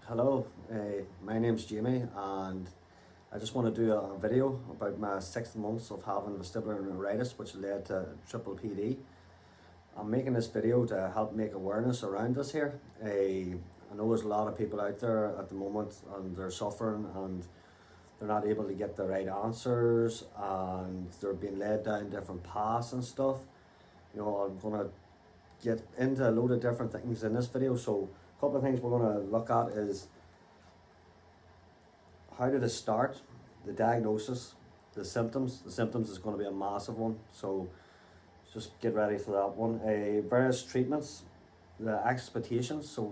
Hello, my name's Jamie, and I just want to do a video about my 6 months of having vestibular neuritis, which led to Pppd. I'm making this video to help make awareness around this here. I know there's a lot of people out there at the moment and they're suffering and they're not able to get the right answers and they're being led down different paths and stuff. You know, I'm going to get into a load of different things in this video. So a couple of things we're going to look at is how did it start, the diagnosis, the symptoms. The symptoms is going to be a massive one, so just get ready for that one. Various treatments, the expectations, so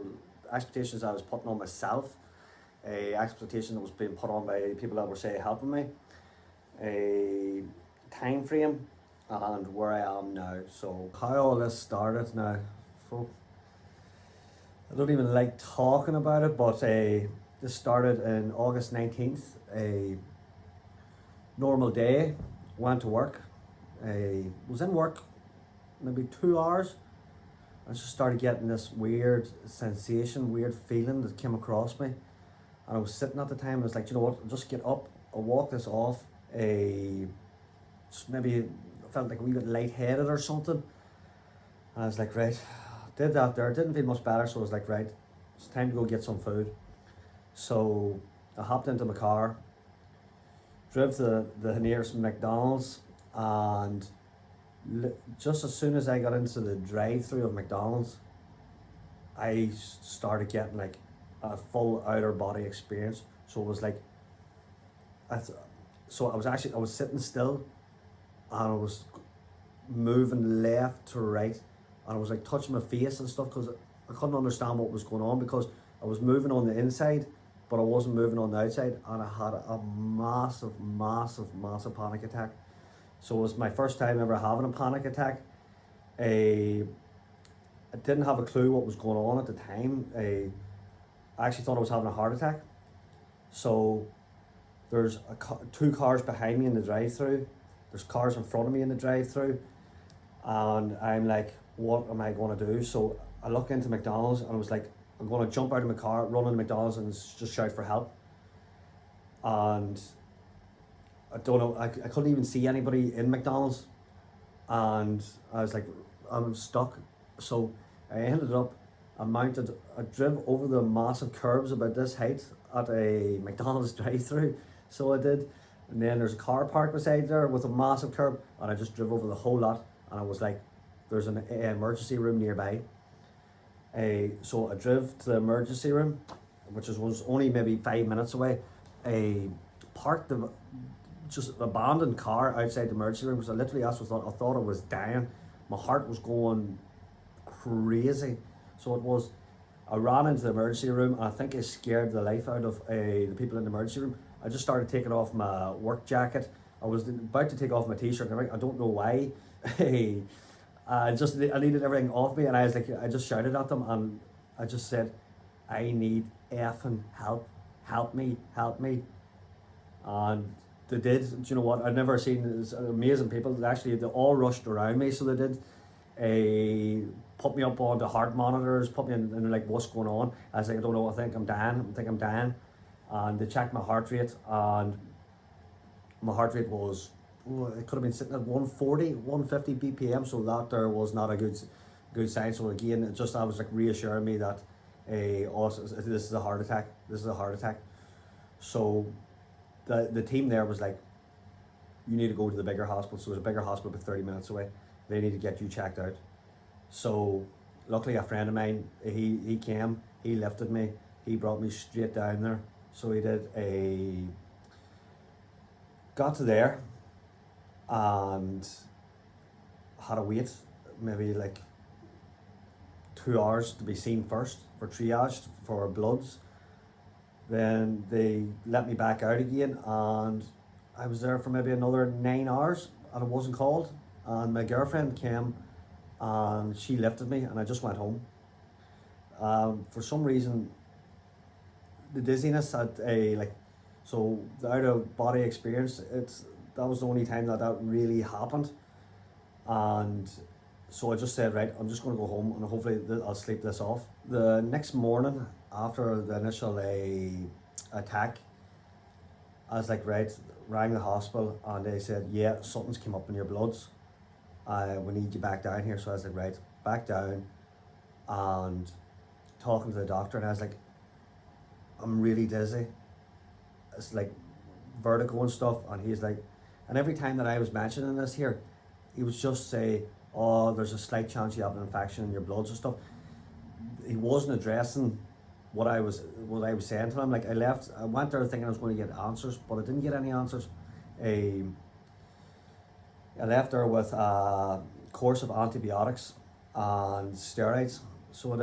expectations I was putting on myself, expectation that was being put on by people that were, say, helping me, a time frame, and where I am now. So how all this started now, I don't even like talking about it, but this started in August 19th, a normal day, went to work, was in work maybe 2 hours. I just started getting this weird sensation, weird feeling that came across me. And I was sitting at the time and I was like, you know what, I'll just get up, I'll walk this off. Maybe I felt like a wee bit lightheaded or something. And I was like, right, did that there, didn't feel much better, so I was like, right, it's time to go get some food. So I hopped into my car, drove to the nearest McDonald's, and just as soon as I got into the drive-through of McDonald's, I started getting like a full outer body experience. So it was like, I was sitting still, and I was moving left to right, and I was like touching my face and stuff because I couldn't understand what was going on, because I was moving on the inside but I wasn't moving on the outside, and I had a massive panic attack. So it was my first time ever having a panic attack. I didn't have a clue what was going on at the time. I actually thought I was having a heart attack. So there's two cars behind me in the drive-through, there's cars in front of me in the drive-through, and I'm like, what am I going to do? So I look into McDonald's and I was like, I'm going to jump out of my car, run into McDonald's and just shout for help. And I don't know, I couldn't even see anybody in McDonald's, and I was like, I'm stuck. So I ended up, I drove over the massive curbs about this height at a McDonald's drive-through. So I did. And then there's a car park beside there with a massive curb, and I just drove over the whole lot, and I was like, there's an emergency room nearby. So I drove to the emergency room, which was only maybe 5 minutes away. Parked the just abandoned car outside the emergency room, because I literally I thought I was dying. My heart was going crazy. So it was, I ran into the emergency room, and I think I scared the life out of the people in the emergency room. I just started taking off my work jacket. I was about to take off my t-shirt and everything. I don't know why. I needed everything off me, and I was like, I just shouted at them, and I just said, I need effing help. Help me. And they did. Do you know what? I've never seen this amazing people. Actually, they all rushed around me, so they did. Put me up on the heart monitors, put me in, and they're like, what's going on? I was like, I don't know, I think I'm dying. And they checked my heart rate, and my heart rate was, it could have been sitting at 140, 150 BPM, so that there was not a good sign. So again, I was like reassuring me that this is a heart attack. So the team there was like, you need to go to the bigger hospital. So there's a bigger hospital about 30 minutes away. They need to get you checked out. So luckily a friend of mine, he came, he lifted me, he brought me straight down there. So he did. Got to there and had to wait maybe like 2 hours to be seen first for triage for bloods. Then they let me back out again, and I was there for maybe another 9 hours, and I wasn't called. And my girlfriend came and she lifted me, and I just went home. For some reason, the dizziness had so the out of body experience, that was the only time that really happened. And so I just said, right, I'm just going to go home and hopefully I'll sleep this off. The next morning, after the initial attack, I was like, right, rang the hospital and they said, yeah, something's came up in your bloods. We need you back down here. So I was like, right, back down and talking to the doctor, and I was like, I'm really dizzy. It's like vertigo and stuff, and he's like, and every time that I was mentioning this here, he would just say, oh, there's a slight chance you have an infection in your bloods and stuff. He wasn't addressing what I was saying to him. Like, I went there thinking I was going to get answers, but I didn't get any answers. I left there with a course of antibiotics and steroids. So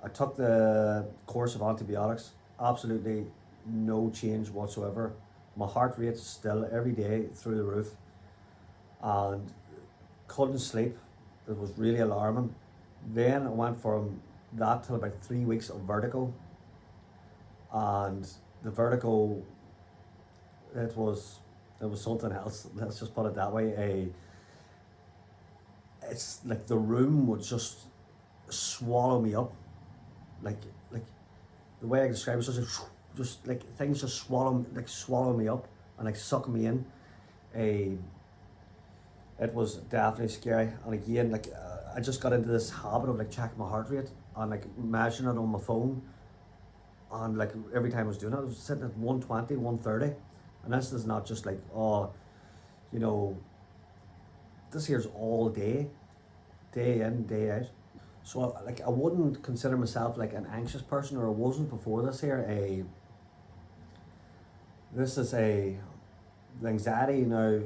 I took the course of antibiotics, absolutely no change whatsoever. My heart rate still every day through the roof, and couldn't sleep. It was really alarming. Then I went from that to about 3 weeks of vertigo, and the vertigo, it was something else. Let's just put it that way. It's like the room would just swallow me up, like the way I describe it, just like things just swallow me up and like suck me in. It was definitely scary, and again, like I just got into this habit of like checking my heart rate and like measuring it on my phone, and like every time I was doing it, I was sitting at 120, 130, and this is not just like, oh, you know, this here's all day in, day out. So like I wouldn't consider myself like an anxious person, or I wasn't before this here. The anxiety now,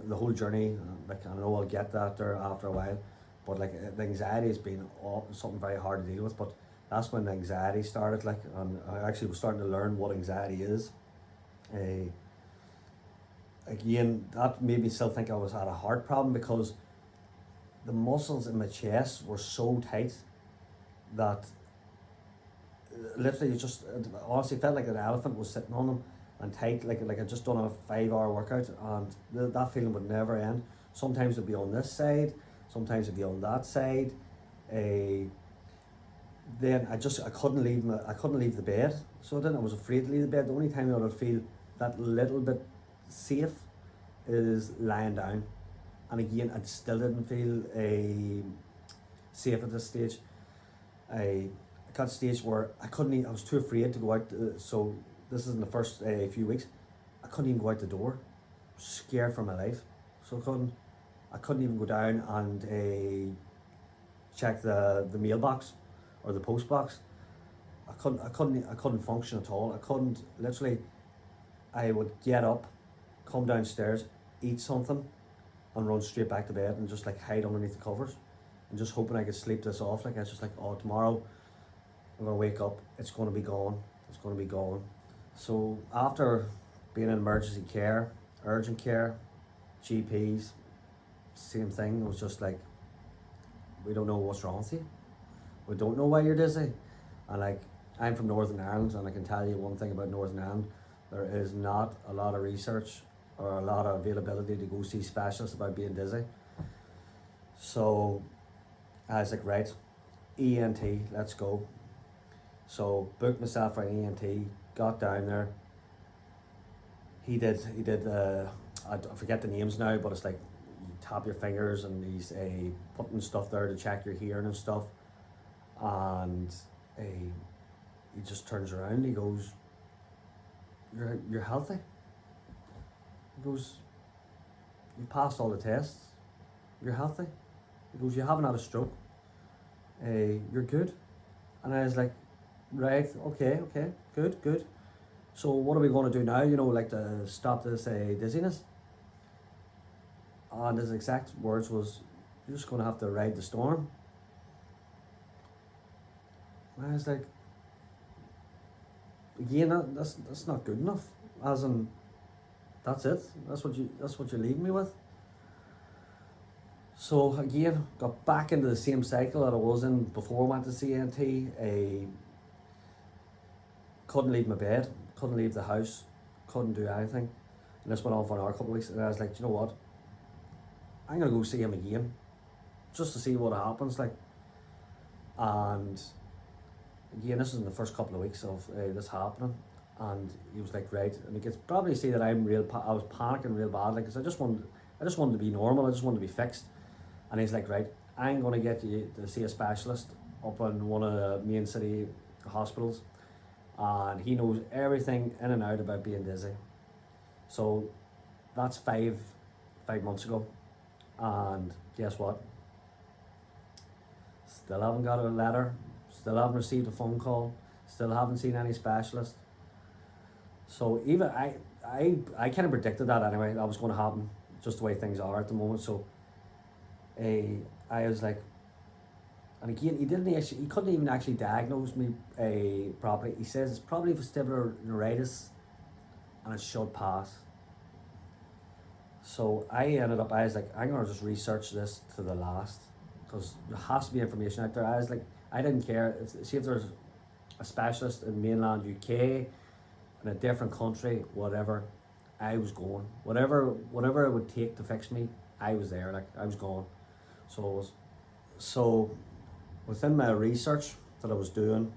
the whole journey, like I know I'll get that there after a while, but like the anxiety has been something very hard to deal with. But that's when the anxiety started, like, and I actually was starting to learn what anxiety is. Again, that made me still think I had a heart problem, because the muscles in my chest were so tight that literally just honestly felt like an elephant was sitting on them, and tight, like I just done a 5 hour workout, and that feeling would never end. Sometimes it'd be on this side, sometimes it'd be on that side. Then I couldn't leave the bed. So then I was afraid to leave the bed. The only time I would feel that little bit safe is lying down. And again, I still didn't feel safe at this stage. I got to a stage where I couldn't even, I was too afraid to go out. So this is in the first few weeks. I couldn't even go out the door, scared for my life. So I couldn't even go down and check the mailbox or the post box. I couldn't function at all. I would get up, come downstairs, eat something, and run straight back to bed and just like hide underneath the covers and just hoping I could sleep this off. Like I was just like, oh, tomorrow I'm gonna wake up, it's gonna be gone. So after being in emergency care, urgent care, GPs, same thing. It was just like, we don't know what's wrong with you. We don't know why you're dizzy. And like, I'm from Northern Ireland, and I can tell you one thing about Northern Ireland: there is not a lot of research or a lot of availability to go see specialists about being dizzy. So I was like, right, ENT, let's go. So booked myself for an ENT, got down there. He did I forget the names now, but it's like you tap your fingers and he's putting stuff there to check your hearing and stuff. And he just turns around and he goes, you're healthy. He goes, you passed all the tests, you're healthy. He goes, you haven't had a stroke, you're good. And I was like, right, okay, good. So what are we going to do now, like to stop this dizziness? And his exact words was, you're just going to have to ride the storm. And I was like, again, that's not good enough. As in, that's it. That's what you're leaving me with. So again, got back into the same cycle that I was in before I went to CNT. Couldn't leave my bed, couldn't leave the house, couldn't do anything. And this went on for another couple of weeks, and I was like, you know what? I'm gonna go see him again, just to see what happens. Like, and again, this is in the first couple of weeks of this happening, and he was like, right, and he could probably see that I was panicking real badly, because I just wanted to be normal, I just wanted to be fixed. And he's like, right, I'm going to get you to see a specialist up in one of the main city hospitals, and he knows everything in and out about being dizzy. So that's five months ago, and guess what? Still haven't got a letter, still haven't received a phone call, still haven't seen any specialist. So even I kind of predicted that anyway, that was going to happen, just the way things are at the moment. So I was like, and again, he couldn't even actually diagnose me properly. He says it's probably vestibular neuritis, and it should pass. So I was like, I'm gonna just research this to the last, because there has to be information out there. I was like, I didn't care see if there's a specialist in mainland UK, in a different country, whatever. I was going, whatever it would take to fix me, I was there. Like, I was going. So within my research that I was doing,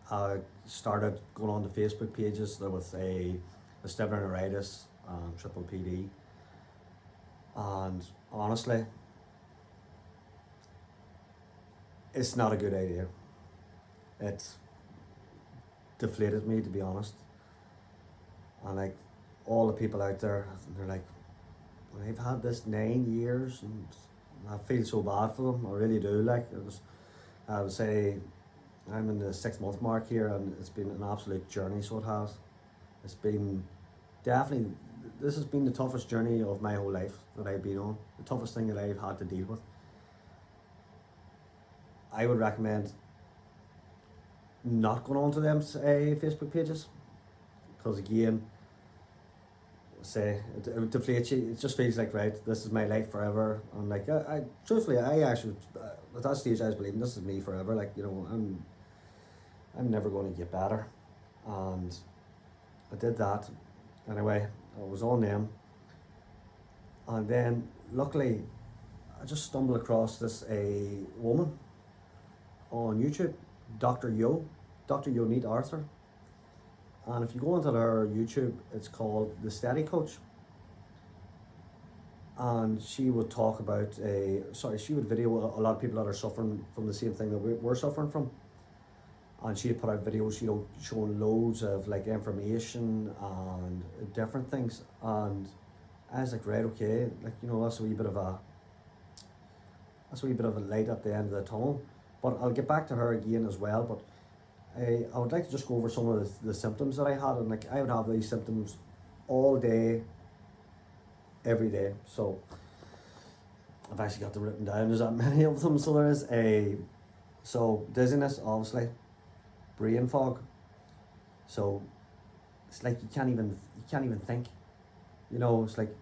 I started going on to Facebook pages that with a vestibular neuritis, Pppd, and honestly, it's not a good idea. It deflated me, to be honest. And like, all the people out there, they're like, they've had this 9 years, and I feel so bad for them. I really do. Like, I would say I'm in the 6 month mark here, and it's been an absolute journey. So it has. It's been definitely, this has been the toughest journey of my whole life that I've been on. The toughest thing that I've had to deal with. I would recommend not going on to them Facebook pages, because again, say it deflates you. It just feels like, right, this is my life forever. And like, I truthfully, I actually at that stage I was believing this is me forever. Like, you know, I'm never going to get better. And I did that anyway. I was on them, and then luckily I just stumbled across this a woman on YouTube, Dr. Yonit Arthur. And if you go onto her YouTube, it's called The Steady Coach. And she would talk about she would video a lot of people that are suffering from the same thing that we're suffering from. And she had put out videos, you know, showing loads of like information and different things. And I was like, right, okay, like, you know, that's a wee bit of a light at the end of the tunnel. But I'll get back to her again as well. But I would like to just go over some of the symptoms that I had, and like, I would have these symptoms all day, every day. So I've actually got them written down. There's that many of them. So there is so dizziness, obviously, brain fog. So it's like you can't even think. You know, it's like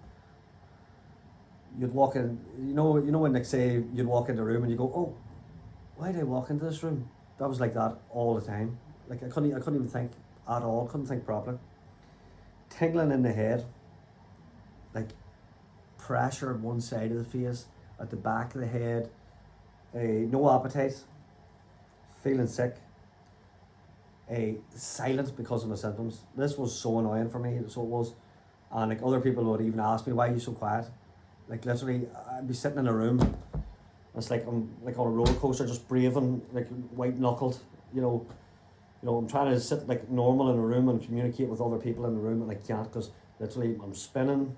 you'd walk in. You know when, like, say you'd walk into a room and you go, oh, why did I walk into this room? That was like that all the time. Like, I couldn't even think at all. Couldn't think properly. Tingling in the head. Like, pressure on one side of the face, at the back of the head. No appetite. Feeling sick. Silent because of my symptoms. This was so annoying for me. So it was. And like, other people would even ask me, why are you so quiet? Like, literally, I'd be sitting in a room. It's like I'm like on a roller coaster, just braving, like white knuckled. You know, I'm trying to sit like normal in a room and communicate with other people in the room, and I can't, because literally I'm spinning,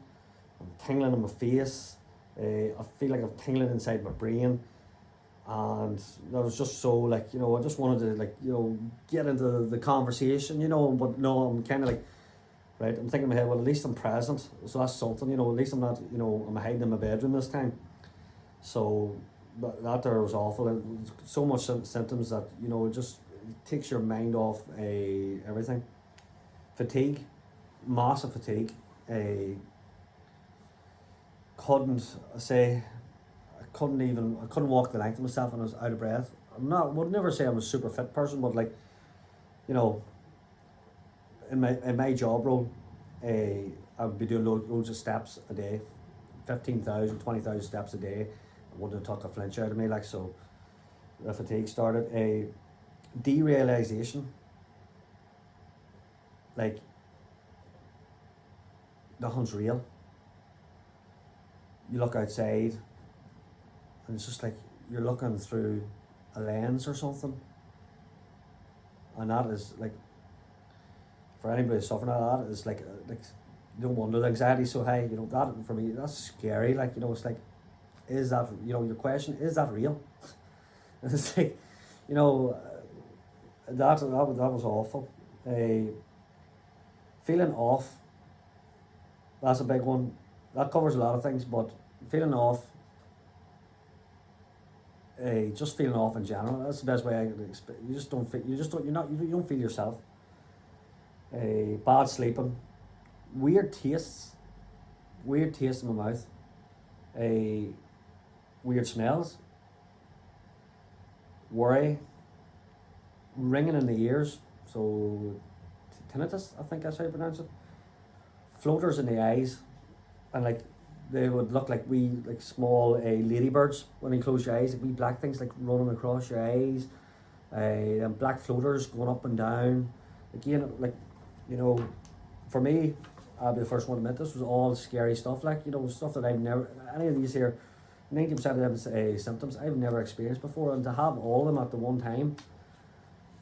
I'm tingling in my face. I feel like I'm tingling inside my brain, and that was just so, like, you know, I just wanted to, like, you know, get into the conversation, you know, but no, I'm kind of like, right, I'm thinking in my head, well, at least I'm present, so that's something, you know, at least I'm not, you know, I'm hiding in my bedroom this time. So that there was awful. It was so much symptoms that, you know, it just takes your mind off everything. Fatigue, massive fatigue. I couldn't walk the length of myself, and I was out of breath. Would never say I'm a super fit person, but like, you know, in my job role, I would be doing loads of steps a day, 15,000, 20,000 steps a day. Wouldn't have took a flinch out of me, like, so the fatigue started. derealization, like nothing's real. You look outside and it's just like you're looking through a lens or something, and that is like, for anybody suffering of that, is like no wonder the anxiety's so high. You know, that for me, that's scary. Like, you know, it's like, is that, you know, your question, is that real? And it's like, you know, that was awful. Feeling off, that's a big one. That covers a lot of things, but feeling off, just feeling off in general, that's the best way I could explain. You just don't feel, you don't feel yourself. Bad sleeping, weird tastes in my mouth, weird smells, worry, ringing in the ears, so tinnitus, I think that's how you pronounce it, floaters in the eyes, and like they would look like like small ladybirds when you close your eyes, like wee black things like running across your eyes, and black floaters going up and down. Again, like, you know, for me, I'll be the first one to admit this was all scary stuff, like, you know, stuff that I've never, any of these here, 90% of them symptoms I've never experienced before, and to have all of them at the one time,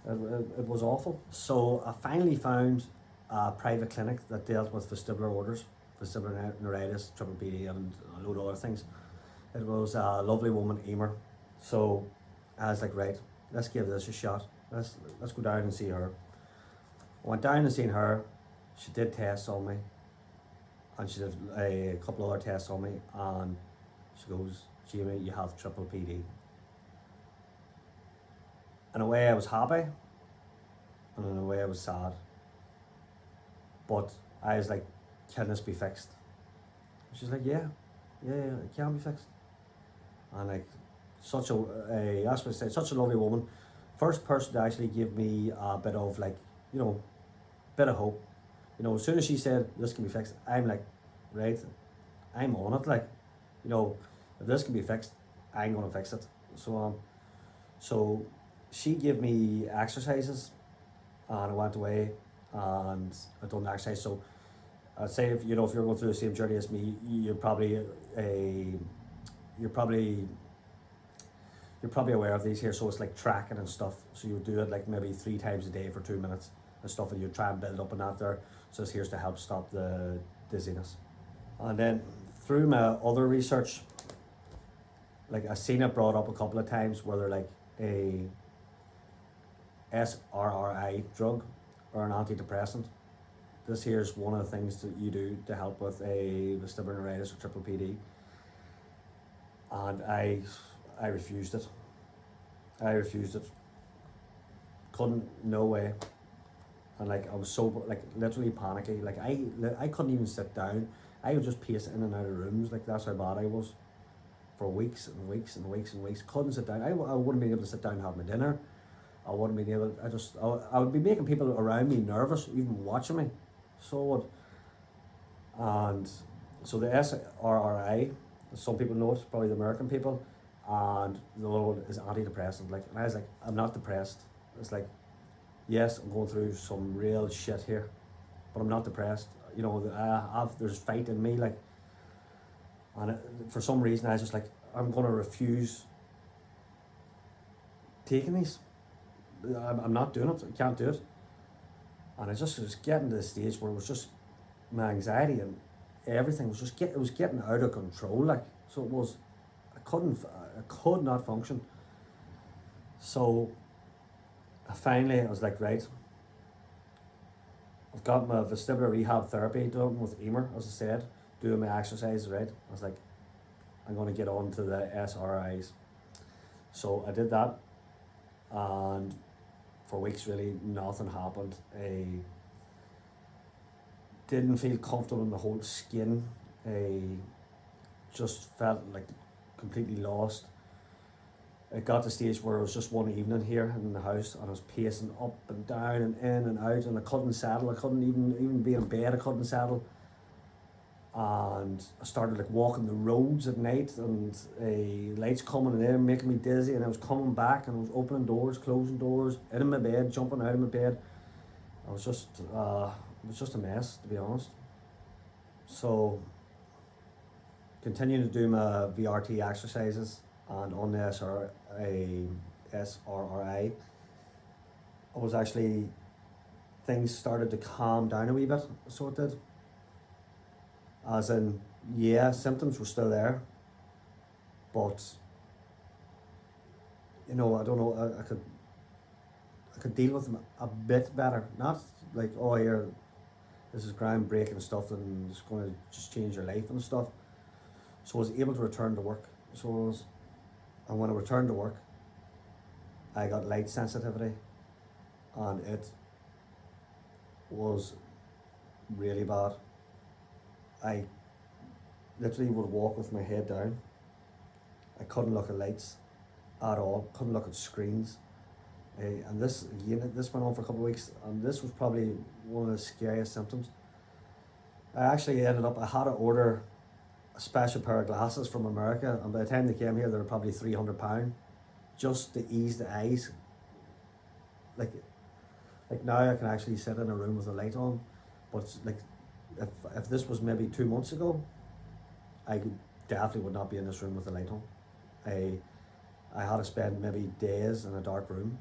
it was awful. So I finally found a private clinic that dealt with vestibular orders, vestibular neuritis, Pppd, and a load of other things. It was a lovely woman, Emer. So I was like, right, let's give this a shot. Let's go down and see her. I went down and seen her. She did tests on me, and she did a couple other tests on me, and she goes, Jamie, you have Pppd. In a way I was happy, and in a way I was sad. But I was like, can this be fixed? She's like, yeah, it can be fixed. And like, such that's what I said, such a lovely woman. First person to actually give me a bit of, like, you know, bit of hope. You know, as soon as she said this can be fixed, I'm like, right, I'm on it. Like, you know, if this can be fixed, I'm gonna fix it. So she gave me exercises, and I went away and I done the exercise. So I'd say, if you're going through the same journey as me, you're probably aware of these here. So it's like tracking and stuff. So you would do it like maybe 3 times a day for 2 minutes and stuff, and you try and build up on that there. So it's here's to help stop the dizziness. And then through my other research, like I seen it brought up a couple of times where they're like a SRRI drug or an antidepressant. This here is one of the things that you do to help with a vestibular neuritis or Pppd. And I refused it. Couldn't, no way. And like I was so like literally panicky. Like I couldn't even sit down. I would just pace in and out of rooms. Like that's how bad I was for weeks and weeks and weeks and weeks. Couldn't sit down. I wouldn't be able to sit down and have my dinner. I wouldn't be able. I would be making people around me nervous, even watching me. So would. And so the SRRI, some people know it, probably the American people, and the other one is antidepressant. Like, and I was like, I'm not depressed. It's like, yes, I'm going through some real shit here, but I'm not depressed. You know, there's fight in me, like, and for some reason I was just like, I'm gonna refuse taking these. I'm not doing it. I can't do it. And I just was getting to the stage where it was just my anxiety and everything was just it was getting out of control. Like, so it was, I could not function. So finally I was like, right, I've got my vestibular rehab therapy done with Emer, as I said, doing my exercises, right. I was like, I'm going to get on to the SRIs. So I did that, and for weeks really nothing happened. I didn't feel comfortable in the whole skin. I just felt like completely lost. It got to the stage where it was just one evening here in the house, and I was pacing up and down and in and out, and I couldn't settle. I couldn't even be in bed. I couldn't settle. and I started like walking the roads at night, and lights coming in there making me dizzy, and I was coming back and I was opening doors, closing doors, in my bed, jumping out of my bed. I was just it was just a mess, to be honest. So continuing to do my VRT exercises and on the SRI, I was actually, things started to calm down a wee bit, so it did. As in, yeah, symptoms were still there, but I don't know, I could deal with them a bit better. Not like, oh, here, this is groundbreaking stuff and it's going to just change your life and stuff. So I was able to return to work. And when I returned to work, I got light sensitivity, and it was really bad. I literally would walk with my head down. I couldn't look at lights at all, couldn't look at screens. And this went on for a couple of weeks, and this was probably one of the scariest symptoms. I actually I had to order a special pair of glasses from America, and by the time they came here, they were probably £300 just to ease the eyes. Like now I can actually sit in a room with a light on, but like if this was maybe 2 months ago, I definitely would not be in this room with the light on. I had to spend maybe days in a dark room,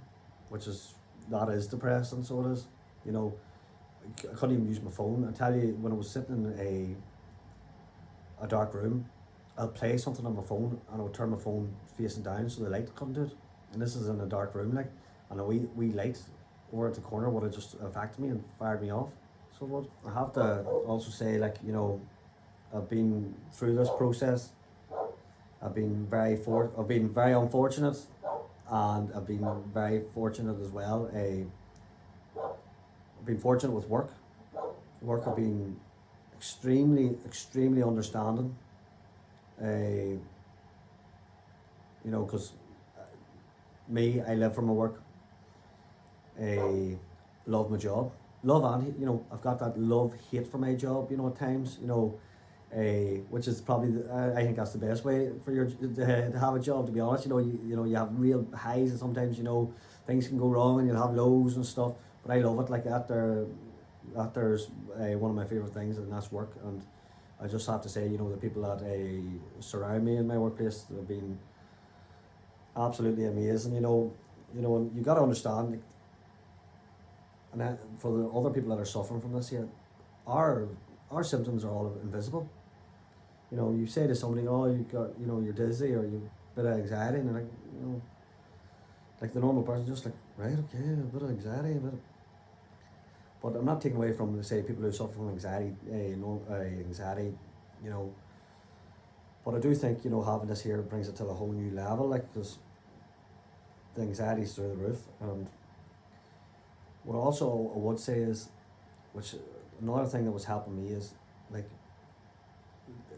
that is depressing, so it is. I couldn't even use my phone. I tell you, when I was sitting in a dark room, I'll play something on my phone and I'll turn my phone facing down so the light couldn't do it. And this is in a dark room, and a wee light over at the corner would have just affected me and fired me off. So what I have to also say, I've been through this process. I've been very unfortunate, and I've been very fortunate as well. I've been fortunate with work. I've been extremely understanding. Because I live for my work. Love my job. I've got that love-hate for my job, at times, which is probably, I think that's the best way for to have a job, to be honest. You have real highs, and sometimes, things can go wrong and you'll have lows and stuff, but I love it. Like there's one of my favourite things, and that's work. And I just have to say, the people that surround me in my workplace have been absolutely amazing. And you got to understand, and for the other people that are suffering from this here, our symptoms are all invisible. You say to somebody, oh, you're dizzy or you bit of anxiety, and they're like, like the normal person, just like, right, okay, a bit of anxiety, but I'm not taking away from, say, people who suffer from anxiety, but I do think, having this here brings it to a whole new level, because the anxiety's through the roof. And what also I would say is, which another thing that was helping me is,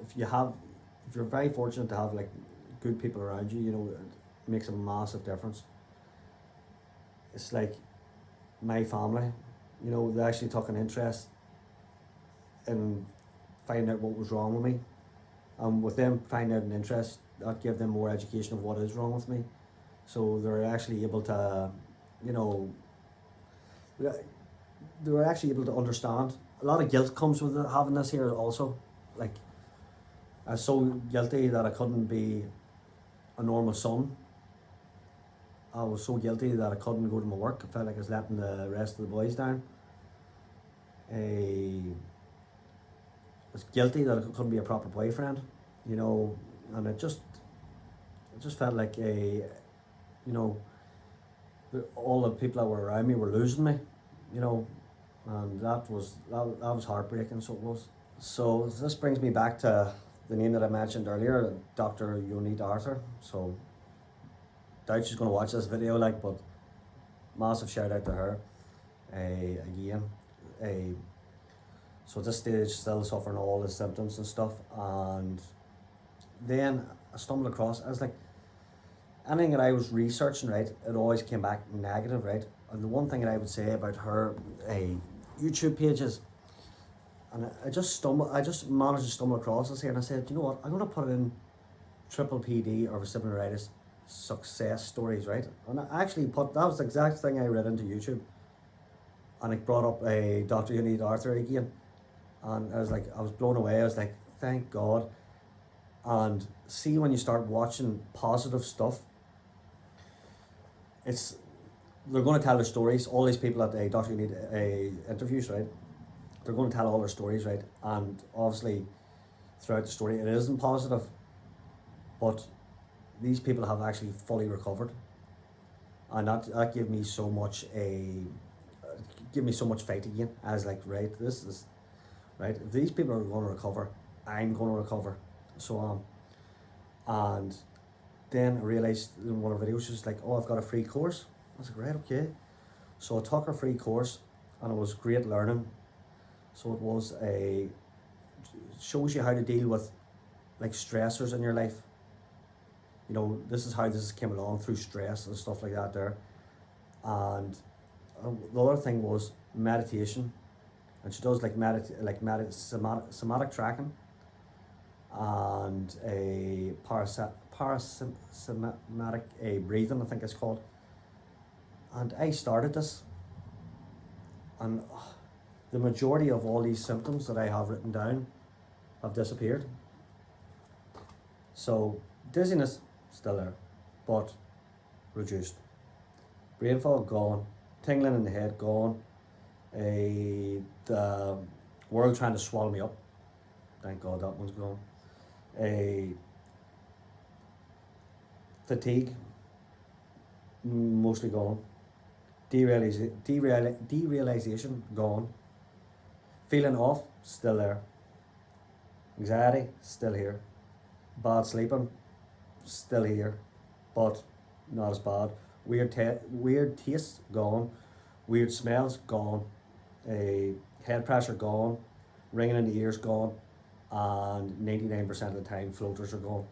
if you're very fortunate to have good people around you, it makes a massive difference. It's like my family, they actually took an interest in finding out what was wrong with me. And with them finding out an interest, that gave them more education of what is wrong with me. So they're actually able to, they were actually able to understand. A lot of guilt comes with having this here also. I was so guilty that I couldn't be a normal son. I was so guilty that I couldn't go to my work. I felt like I was letting the rest of the boys down. I was guilty that I couldn't be a proper boyfriend, and it just felt like all the people that were around me were losing me, and that was heartbreaking. So it was. So this brings me back to the name that I mentioned earlier, Dr. Yoni Arthur. So doubt she's going to watch this video, but massive shout out to her. Again, so at this stage, still suffering all the symptoms and stuff, and then I stumbled across, I was like, anything that I was researching, right, it always came back negative, right? And the one thing that I would say about her YouTube page is, And I just managed to stumble across this here, and I said, you know what, I'm going to put it in Pppd or vestibular neuritis success stories, right? And I actually put, that was the exact thing I read into YouTube, and it brought up a Dr. You Need Arthur again, and I was blown away. I was like, thank God. And see, when you start watching positive stuff, it's, they're going to tell their stories. All these people at the Dr. You Need interviews, right? They're going to tell all their stories, right? And obviously, throughout the story, it isn't positive, but these people have actually fully recovered, and that gave me so much faith again. I was like, right, this is right. If these people are going to recover, I'm going to recover. So and then I realized in one of her videos, she was like, oh, I've got a free course. I was like, right, okay. So I took her free course, and it was great learning. So it shows you how to deal with like stressors in your life. You know, this is how this came along, through stress and stuff like that there. And the other thing was meditation, and she does like somatic tracking and a parasympathetic breathing, I think it's called. And I started this, and the majority of all these symptoms that I have written down have disappeared. So dizziness, still there, but reduced. Brain fog, gone. Tingling in the head, gone. The world trying to swallow me up, thank God that one's gone. Fatigue, mostly gone. Derealization, gone. Feeling off, still there. Anxiety, still here. Bad sleeping, still here, but not as bad. Weird tastes, gone. Weird smells, gone. Head pressure, gone. Ringing in the ears, gone. And 99% of the time, floaters are gone.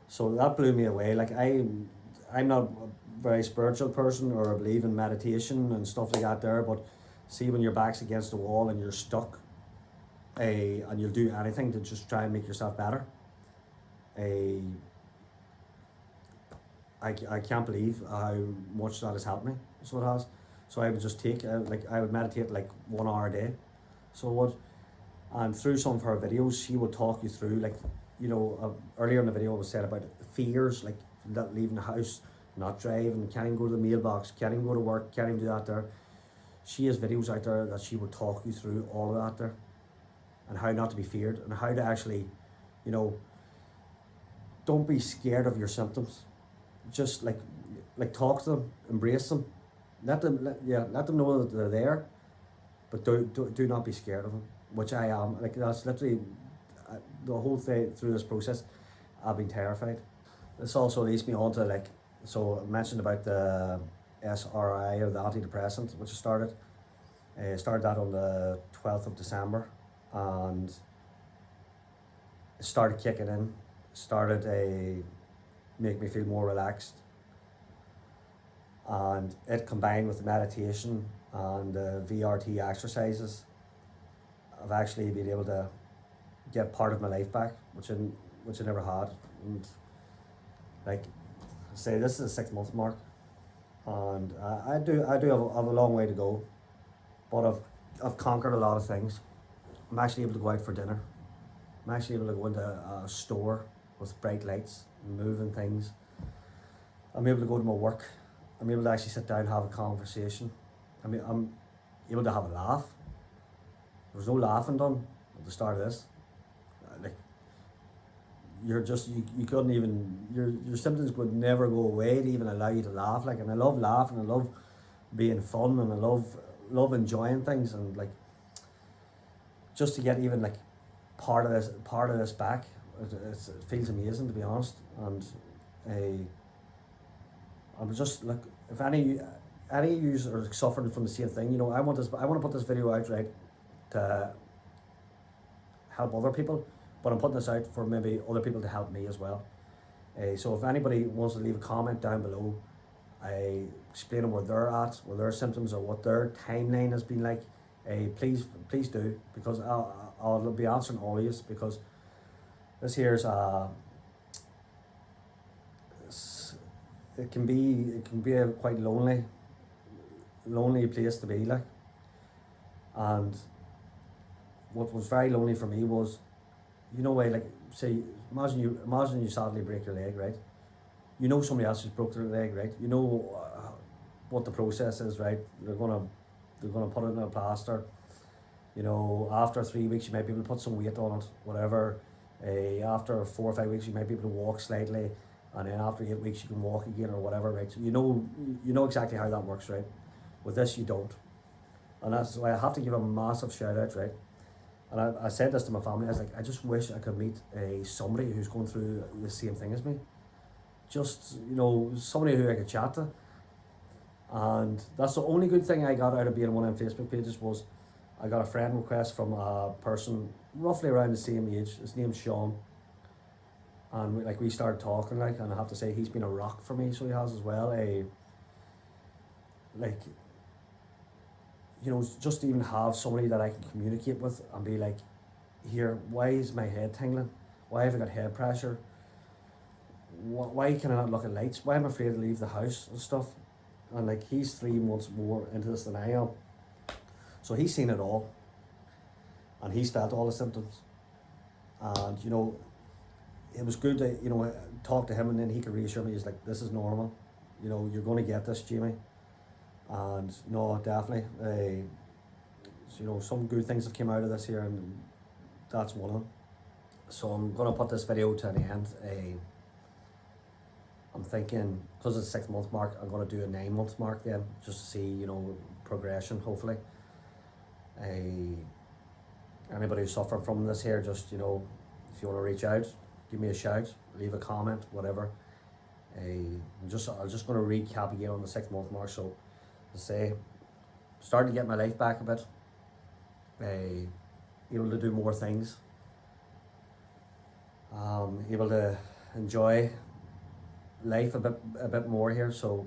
So that blew me away. Like, I'm not a very spiritual person or I believe in meditation and stuff like that there, but see, when your back's against the wall and you're stuck, and you'll do anything to just try and make yourself better. I can't believe how much that has helped me. So it has. So I would just I would meditate like 1 hour a day. So what? And through some of her videos, she would talk you through, like, you know, earlier in the video it was said about fears, like not leaving the house, not driving, can't even go to the mailbox, can't even go to work, can't even do that there. She has videos out there that she would talk you through all of that there, and how not to be feared, and how to actually, you know, don't be scared of your symptoms. Just like talk to them, embrace them, let them know that they're there, but do not be scared of them, which I am. Like, that's literally the whole thing through this process. I've been terrified. This also leads me on to, like, so I mentioned about the SRI, or the antidepressant, which I started. Started that on the 12th of December, and it started kicking in. Started make me feel more relaxed, and it combined with meditation and VRT exercises, I've actually been able to get part of my life back, which I never had. And like I say, this is the 6-month mark, and I do have a long way to go, but I've conquered a lot of things. I'm actually able to go out for dinner. I'm actually able to go into a store with bright lights, moving things. I'm able to go to my work. I'm able to actually sit down and have a conversation. I mean, I'm able to have a laugh. There was no laughing done at the start of this. Like, you couldn't even, your symptoms would never go away to even allow you to laugh. Like, and I love laughing, I love being fun, and I love enjoying things, and like, just to get even like part of this back, it feels amazing, to be honest. And I'm just, like, if any of you are suffering from the same thing, you know, I want to put this video out, right, to help other people, but I'm putting this out for maybe other people to help me as well. So if anybody wants to leave a comment down below, I explain where they're at, where their symptoms, or what their timeline has been like please do, because I'll be answering all of you, because this here's it can be a quite lonely place to be like. And what was very lonely for me was, you know, like, say, imagine you sadly break your leg, right? You know somebody else has broke their leg, right? You know what the process is, right? They're gonna put it in a plaster. You know, after 3 weeks you might be able to put some weight on it, whatever. After 4 or 5 weeks you might be able to walk slightly, and then after 8 weeks you can walk again or whatever, right? So you know exactly how that works, right? With this you don't. And that's why I have to give a massive shout out, right? And I said this to my family, I was like, I just wish I could meet somebody who's going through the same thing as me. Just, you know, somebody who I could chat to. And that's the only good thing I got out of being on one of them Facebook pages, was I got a friend request from a person roughly around the same age. His name's Sean. And we started talking, like, and I have to say he's been a rock for me, so he has as well. Like, you know, just to even have somebody that I can communicate with and be like, here, why is my head tingling? Why have I got head pressure? Why can I not look at lights? Why am I afraid to leave the house and stuff? And like, he's 3 months more into this than I am. So he's seen it all. And he's felt all the symptoms. And, you know, it was good to, you know, talk to him, and then he could reassure me. He's like, this is normal. You know, you're going to get this, Jamie. And no, definitely. So, you know, some good things have come out of this here, and that's one of them. So I'm going to put this video to an end. I'm thinking, because it's 6 month mark, I'm going to do a 9 month mark then, just to see, you know, progression, hopefully. Anybody who's suffering from this here, just, you know, if you want to reach out, give me a shout, leave a comment, whatever. I'm just going to recap again on the 6 month mark. So, to say, starting to get my life back a bit, able to do more things, able to enjoy life a bit more here. So,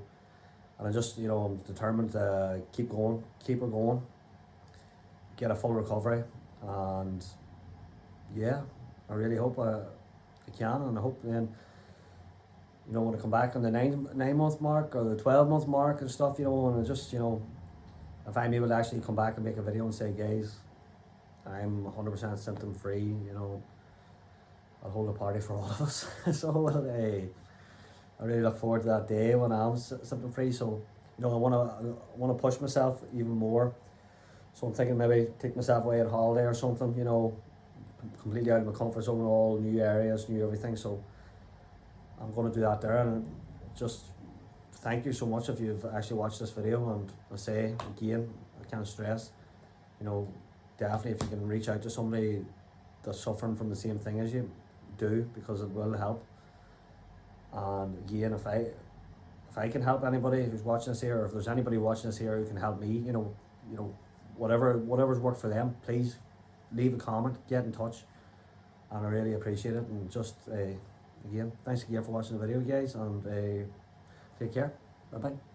and I just, you know, I'm determined to keep it going, get a full recovery, and yeah, I really hope I can, and I hope then, you know, when I come back on the 9 month mark or the 12 month mark and stuff, you know, and I just, you know, if I'm able to actually come back and make a video and say, guys, I'm 100% symptom free, you know, I'll hold a party for all of us. So I really look forward to that day when I'm symptom free. So, you know, I want to push myself even more. So I'm thinking maybe take myself away on holiday or something, you know, completely out of my comfort zone, all new areas, new everything. So I'm going to do that there. And just thank you so much if you've actually watched this video. And I say again, I can't stress, you know, definitely if you can reach out to somebody that's suffering from the same thing as you, do, because it will help. And again, if I can help anybody who's watching this here, or if there's anybody watching this here who can help me, you know, whatever's worked for them, please leave a comment, get in touch, and I really appreciate it. And just again, thanks again for watching the video, guys, and take care. Bye bye.